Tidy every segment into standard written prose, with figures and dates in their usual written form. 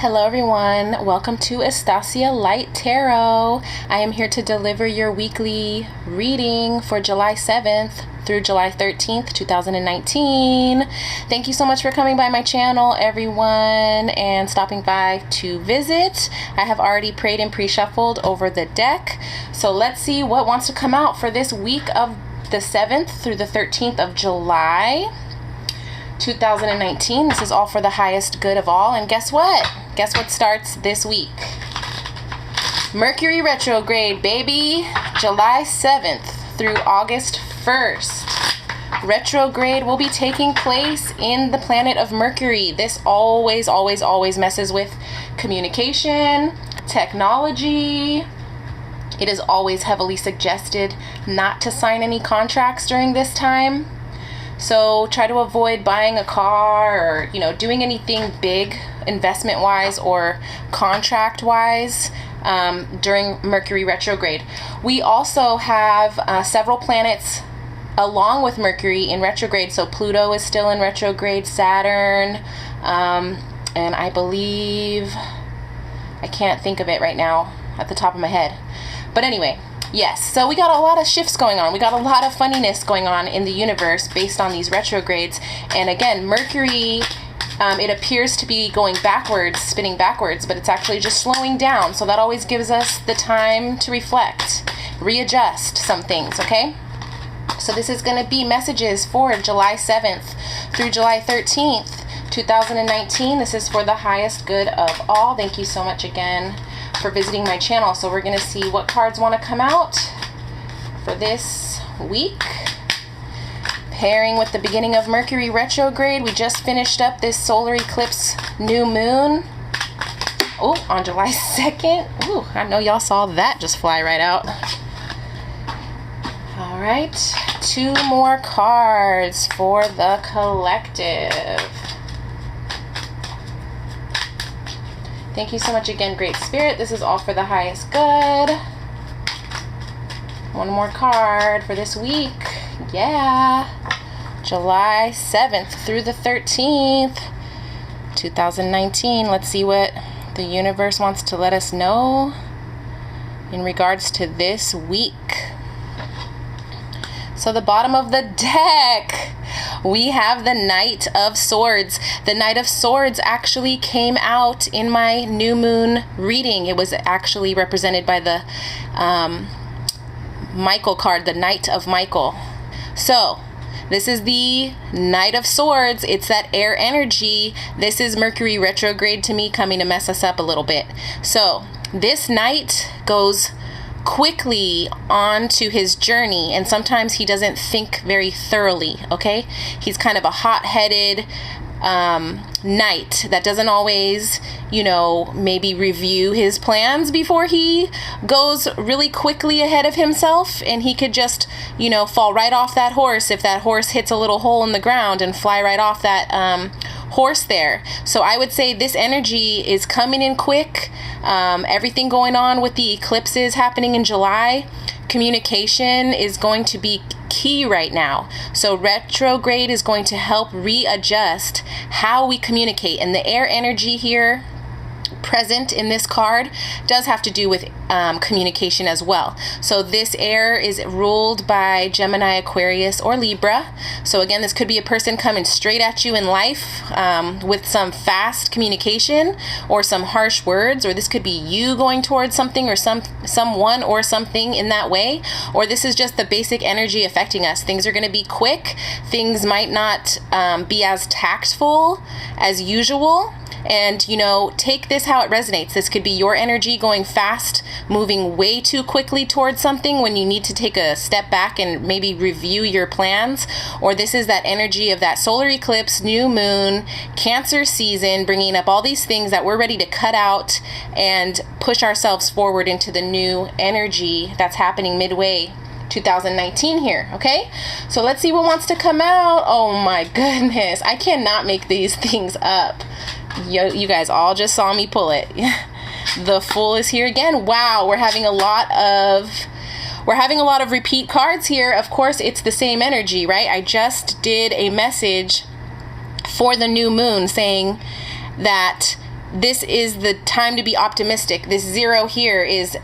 Hello everyone, welcome to Estacia Light Tarot. I am here to deliver your weekly reading for July 7th through July 13th, 2019. Thank you so much for coming by my channel, everyone, and stopping by to visit. I have already prayed and pre-shuffled over the deck, so let's see what wants to come out for this week of the 7th through the 13th of July 2019. This is all for the highest good of all, and guess what? Guess what starts this week? Mercury Retrograde, baby! July 7th through August 1st. Retrograde will be taking place in the planet of Mercury. This always messes with communication, technology. It is always heavily suggested not to sign any contracts during this time. So try to avoid buying a car or, doing anything big investment-wise or contract-wise during Mercury retrograde. We also have several planets along with Mercury in retrograde. So Pluto is still in retrograde, Saturn, and I believe, I can't think of it right now at the top of my head. But anyway, yes, so we got a lot of shifts going on. We got a lot of funniness going on in the universe based on these retrogrades. And again, Mercury, it appears to be going backwards, spinning backwards, but it's actually just slowing down. So that always gives us the time to reflect, readjust some things, okay? So this is going to be messages for July 7th through July 13th, 2019. This is for the highest good of all. Thank you so much again for visiting my channel. So we're going to see what cards want to come out for this week. Pairing with the beginning of Mercury retrograde, we just finished up this solar eclipse new moon. Oh, on July 2nd. Ooh, I know y'all saw that just fly right out. All right, two more cards for the collective. Thank you so much again, Great Spirit. This is all for the highest good. One more card for this week. Yeah. July 7th through the 13th, 2019. Let's see what the universe wants to let us know in regards to this week. So the bottom of the deck, we have the Knight of Swords. The Knight of Swords actually came out in my new moon reading. It was actually represented by the Michael card, the Knight of Michael. So this is the Knight of Swords. It's that air energy. This is Mercury retrograde to me, coming to mess us up a little bit. So this knight goes quickly on to his journey, and sometimes he doesn't think very thoroughly, okay? He's kind of a hot-headed knight that doesn't always, maybe review his plans before he goes really quickly ahead of himself, and he could just, fall right off that horse if that horse hits a little hole in the ground and fly right off that horse there. So I would say this energy is coming in quick. Everything going on with the eclipses happening in July, communication is going to be key right now. So retrograde is going to help readjust how we communicate, and the air energy here present in this card does have to do with communication as well. So this air is ruled by Gemini, Aquarius, or Libra. So again, this could be a person coming straight at you in life with some fast communication or some harsh words, or this could be you going towards something or someone or something in that way, or this is just the basic energy affecting us. Things are going to be quick. Things might not be as tactful as usual. And, take this how it resonates. This could be your energy going fast, moving way too quickly towards something when you need to take a step back and maybe review your plans. Or this is that energy of that solar eclipse, new moon, Cancer season, bringing up all these things that we're ready to cut out and push ourselves forward into the new energy that's happening midway 2019 here, okay? So let's see what wants to come out. Oh my goodness, I cannot make these things up. You guys all just saw me pull it. The Fool is here again. Wow, we're having a lot of repeat cards here. Of course, it's the same energy, right? I just did a message for the new moon saying that this is the time to be optimistic. This 0 here is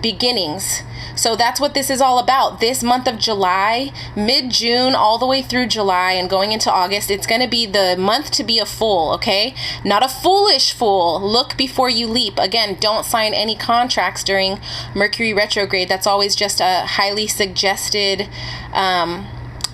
beginnings. So that's what this is all about. This month of July, mid-June, all the way through July and going into August, it's going to be the month to be a fool, okay? Not a foolish fool. Look before you leap. Again, don't sign any contracts during Mercury retrograde. That's always just a highly suggested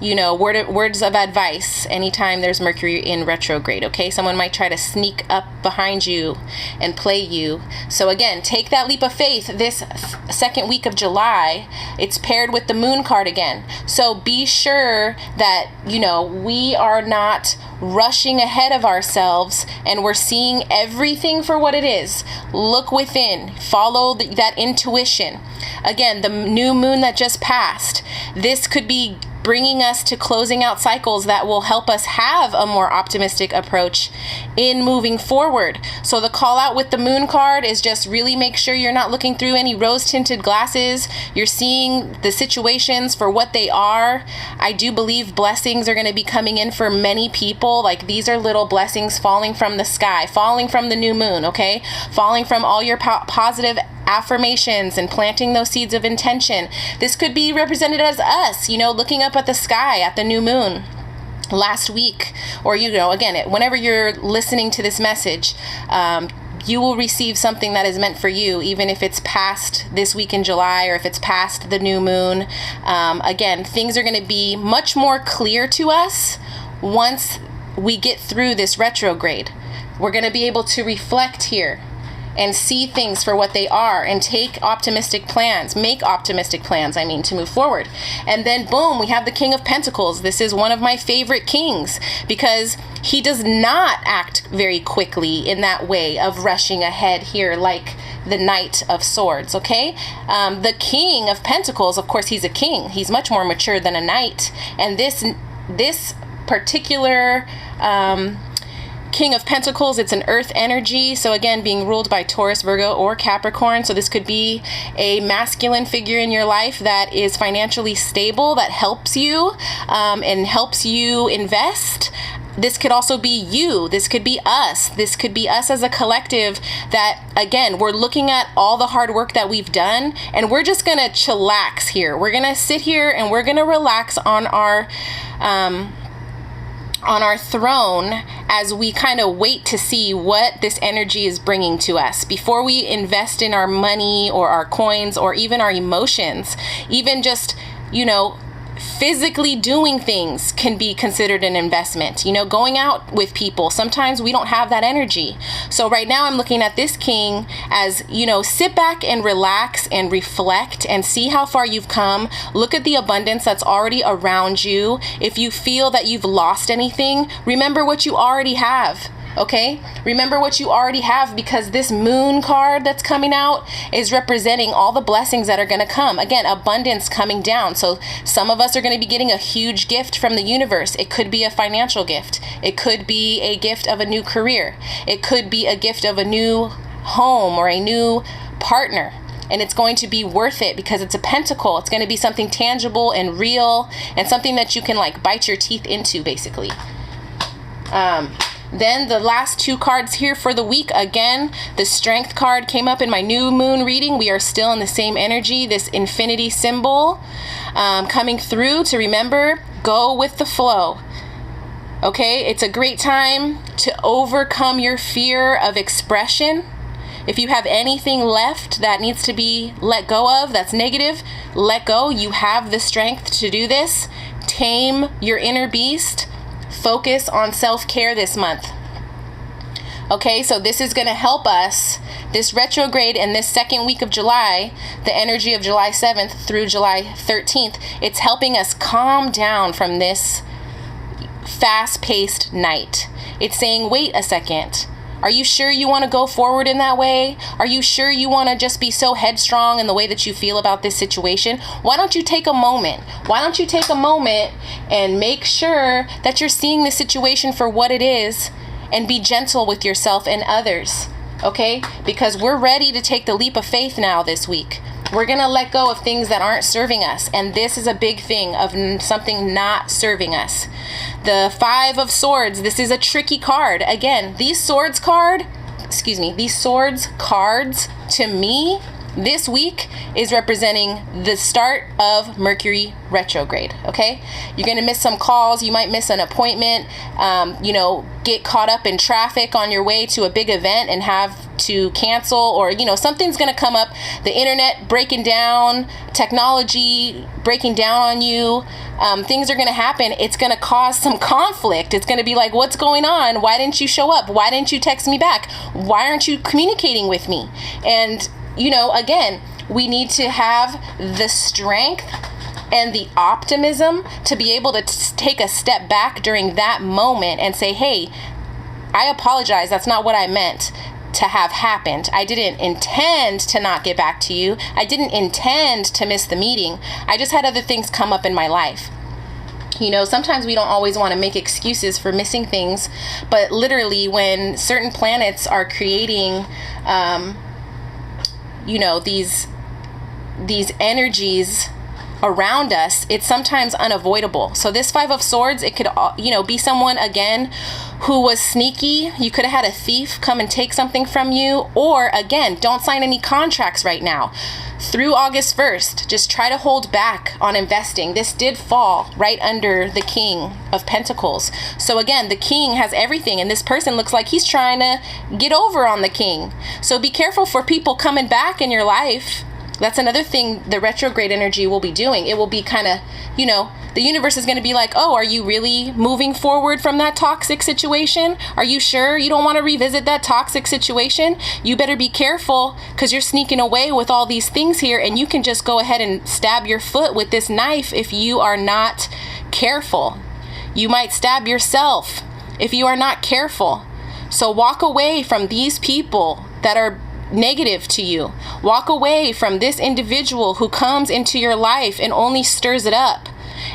words of advice anytime there's Mercury in retrograde, okay? Someone might try to sneak up behind you and play you. So again, take that leap of faith. This second week of July, it's paired with the moon card again. So be sure that, we are not rushing ahead of ourselves and we're seeing everything for what it is. Look within. Follow that intuition. Again, the new moon that just passed, this could be bringing us to closing out cycles that will help us have a more optimistic approach in moving forward. So the call out with the moon card is just really make sure you're not looking through any rose-tinted glasses. You're seeing the situations for what they are. I do believe blessings are going to be coming in for many people. Like, these are little blessings falling from the sky, falling from the new moon, okay? Falling from all your positive affirmations and planting those seeds of intention. This could be represented as us, looking up at the sky at the new moon last week, or again, whenever you're listening to this message, you will receive something that is meant for you, even if it's past this week in July or if it's past the new moon. Again, things are going to be much more clear to us once we get through this retrograde. We're going to be able to reflect here and see things for what they are and make optimistic plans, to move forward. And then boom, we have the King of Pentacles. This is one of my favorite kings because he does not act very quickly in that way of rushing ahead here like the Knight of Swords, okay? The King of Pentacles, of course, he's a king. He's much more mature than a knight. And this particular King of Pentacles, it's an earth energy. So again, being ruled by Taurus, Virgo, or Capricorn. So this could be a masculine figure in your life that is financially stable, that helps you and helps you invest. This could also be you. This could be us. This could be us as a collective that, again, we're looking at all the hard work that we've done and we're just going to chillax here. We're going to sit here and we're going to relax on our throne as we kind of wait to see what this energy is bringing to us before we invest in our money or our coins or even our emotions. Even just, physically doing things can be considered an investment. Going out with people, sometimes we don't have that energy. So right now I'm looking at this king as, sit back and relax and reflect and see how far you've come. Look at the abundance that's already around you. If you feel that you've lost anything, remember what you already have. Okay, remember what you already have, because this moon card that's coming out is representing all the blessings that are going to come. Again, abundance coming down. So some of us are going to be getting a huge gift from the universe. It could be a financial gift. It could be a gift of a new career. It could be a gift of a new home or a new partner. And it's going to be worth it because it's a pentacle. It's going to be something tangible and real and something that you can bite your teeth into, basically. Then the last two cards here for the week, again, the Strength card came up in my new moon reading. We are still in the same energy, this infinity symbol coming through to remember, go with the flow. Okay, it's a great time to overcome your fear of expression. If you have anything left that needs to be let go of, that's negative, let go. You have the strength to do this. Tame your inner beast. Focus on self-care this month. Okay, so this is going to help us. This retrograde in this second week of July, the energy of July 7th through July 13th, it's helping us calm down from this fast-paced night. It's saying, wait a second. Are you sure you want to go forward in that way? Are you sure you want to just be so headstrong in the way that you feel about this situation? Why don't you take a moment? Why don't you take a moment and make sure that you're seeing the situation for what it is and be gentle with yourself and others, okay? Because we're ready to take the leap of faith now this week. We're going to let go of things that aren't serving us. And this is a big thing of something not serving us. The Five of Swords, this is a tricky card. Again, these swords card, these swords cards to me this week is representing the start of Mercury retrograde, okay? You're going to miss some calls. You might miss an appointment, get caught up in traffic on your way to a big event and have to cancel, or, something's going to come up. The internet breaking down, technology breaking down on you. Things are going to happen. It's going to cause some conflict. It's going to be like, what's going on? Why didn't you show up? Why didn't you text me back? Why aren't you communicating with me? And again, we need to have the strength and the optimism to be able to take a step back during that moment and say, hey, I apologize. That's not what I meant to have happened. I didn't intend to not get back to you. I didn't intend to miss the meeting. I just had other things come up in my life. Sometimes we don't always want to make excuses for missing things, but literally when certain planets are creating these energies around us, it's sometimes unavoidable. So this Five of Swords, it could, be someone, again, who was sneaky. You could have had a thief come and take something from you. Or, again, don't sign any contracts right now. Through August 1st, just try to hold back on investing. This did fall right under the King of Pentacles. So again, the King has everything, and this person looks like he's trying to get over on the King. So be careful for people coming back in your life. That's another thing the retrograde energy will be doing. It will be kind of, the universe is going to be like, oh, are you really moving forward from that toxic situation? Are you sure you don't want to revisit that toxic situation? You better be careful, because you're sneaking away with all these things here, and you can just go ahead and stab your foot with this knife if you are not careful. You might stab yourself if you are not careful. So walk away from these people that are negative to you. Walk away from this individual who comes into your life and only stirs it up.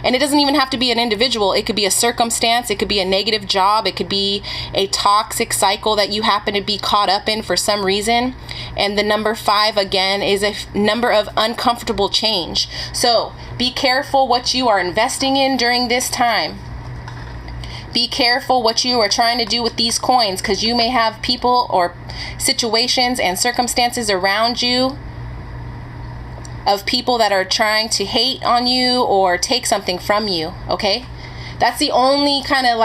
And it doesn't even have to be an individual. It could be a circumstance. It could be a negative job. It could be a toxic cycle that you happen to be caught up in for some reason. And the number 5, again, is a number of uncomfortable change. So be careful what you are investing in during this time. Be careful what you are trying to do with these coins, because you may have people or situations and circumstances around you of people that are trying to hate on you or take something from you, okay? That's the only kind of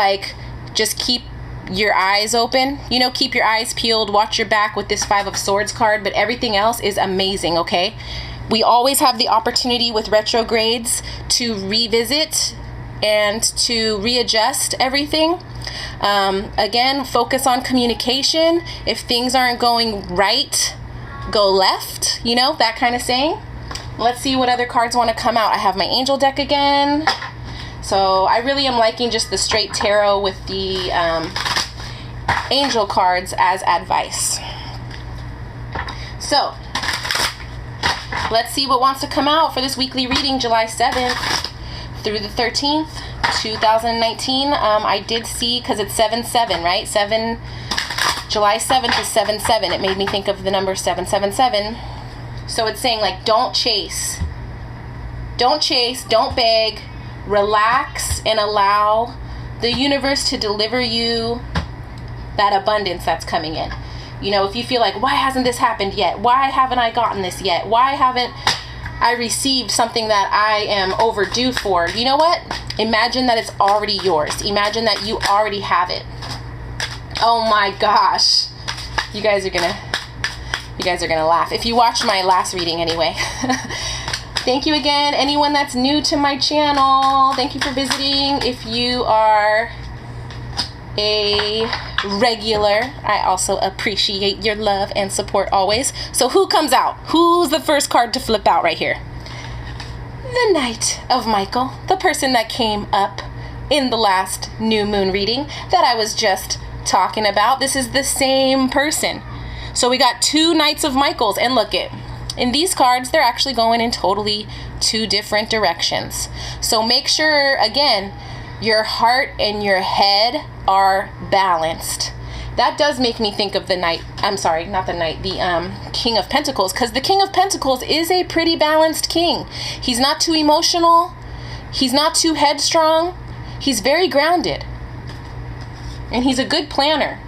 just keep your eyes open, keep your eyes peeled, watch your back with this 5 of Swords card, but everything else is amazing, okay? We always have the opportunity with retrogrades to revisit and to readjust everything. Again, focus on communication. If things aren't going right, go left, that kind of saying. Let's see what other cards want to come out. I have my angel deck again. So I really am liking just the straight tarot with the angel cards as advice. So let's see what wants to come out for this weekly reading, July 7th through the 13th, 2019. I did see, because it's 7-7, right? July 7th is 7-7. It made me think of the number 777. So it's saying, don't chase. Don't chase, don't beg. Relax and allow the universe to deliver you that abundance that's coming in. If you feel like, why hasn't this happened yet? Why haven't I gotten this yet? Why haven't I received something that I am overdue for? You know what? Imagine that it's already yours. Imagine that you already have it. Oh my gosh. You guys are gonna laugh. If you watched my last reading anyway. Thank you again, anyone that's new to my channel. Thank you for visiting. If you are a regular, I also appreciate your love and support always. So who comes out? Who's the first card to flip out right here? The Knight of Michael, the person that came up in the last new moon reading that I was just talking about. This is the same person. So we got 2 Knights of Michaels, and look it. In these cards, they're actually going in totally 2 different directions. So make sure, again, your heart and your head are balanced. That does make me think of the Knight. I'm sorry, not the Knight, the King of Pentacles, because the King of Pentacles is a pretty balanced king. He's not too emotional. He's not too headstrong. He's very grounded. And he's a good planner.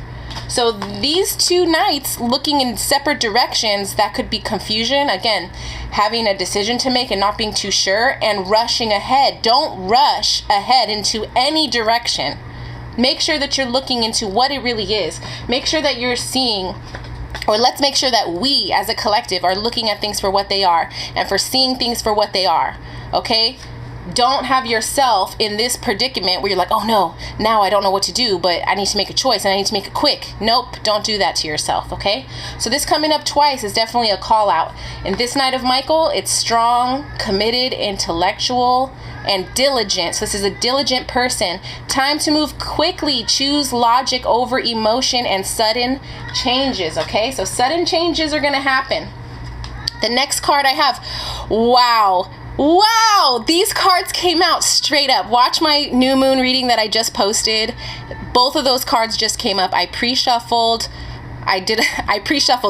So these two knights looking in separate directions, that could be confusion. Again, having a decision to make and not being too sure, and rushing ahead. Don't rush ahead into any direction. Make sure that you're looking into what it really is. Make sure that you're seeing, or let's make sure that we as a collective are looking at things for what they are and for seeing things for what they are. Okay? Don't have yourself in this predicament where you're like, oh no, now I don't know what to do, but I need to make a choice and I need to make it quick. Nope, don't do that to yourself, okay? So this coming up twice is definitely a call out. And this Knight of Michael, it's strong, committed, intellectual, and diligent. So this is a diligent person. Time to move quickly. Choose logic over emotion and sudden changes, okay? So sudden changes are going to happen. The next card I have, wow, these cards came out straight up. Watch my new moon reading that I just posted. Both of those cards just came up. I pre-shuffled.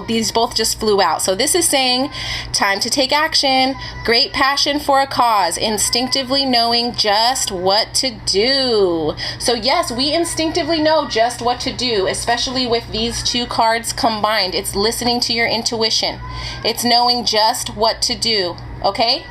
These both just flew out. So this is saying time to take action, great passion for a cause, instinctively knowing just what to do. So yes, we instinctively know just what to do, especially with these two cards combined. It's listening to your intuition. It's knowing just what to do, okay?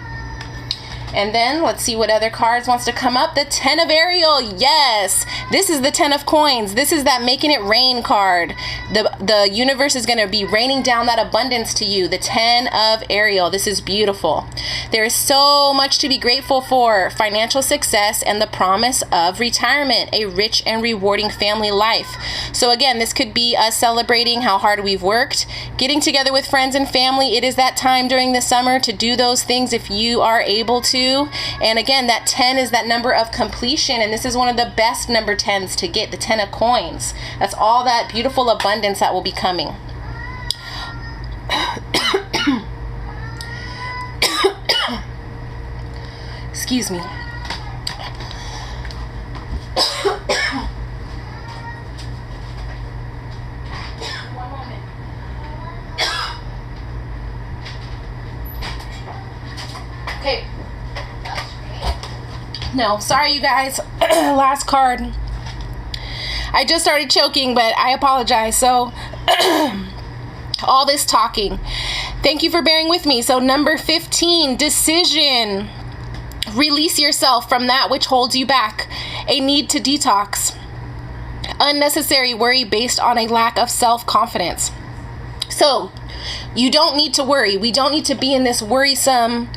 And then let's see what other cards wants to come up. The 10 of Ariel. Yes, this is the 10 of coins. This is that making it rain card. The universe is going to be raining down that abundance to you. The 10 of Ariel. This is beautiful. There is so much to be grateful for. Financial success and the promise of retirement. A rich and rewarding family life. So again, this could be us celebrating how hard we've worked. Getting together with friends and family. It is that time during the summer to do those things if you are able to. And again, that 10 is that number of completion, and this is one of the best number 10s to get, the 10 of coins. That's all that beautiful abundance that will be coming. Excuse me. One moment. Okay. No, sorry you guys. Last card. I just started choking, but I apologize. So all this talking. Thank you for bearing with me. So number 15, decision. Release yourself from that which holds you back. A need to detox. Unnecessary worry based on a lack of self-confidence. So you don't need to worry. We don't need to be in this worrisome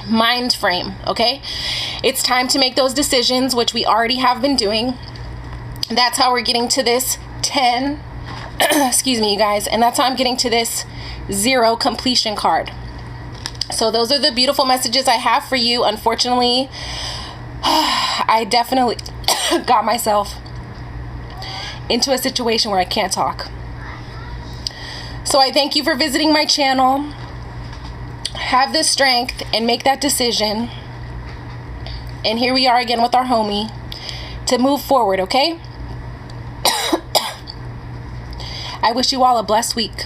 mind frame, okay? It's time to make those decisions, which we already have been doing. That's how we're getting to this 10. Excuse me, you guys. And that's how I'm getting to this 0 completion card. So those are the beautiful messages I have for you. Unfortunately, I definitely got myself into a situation where I can't talk. So I thank you for visiting my channel. Have the strength and make that decision. And here we are again with our homie to move forward, okay? I wish you all a blessed week.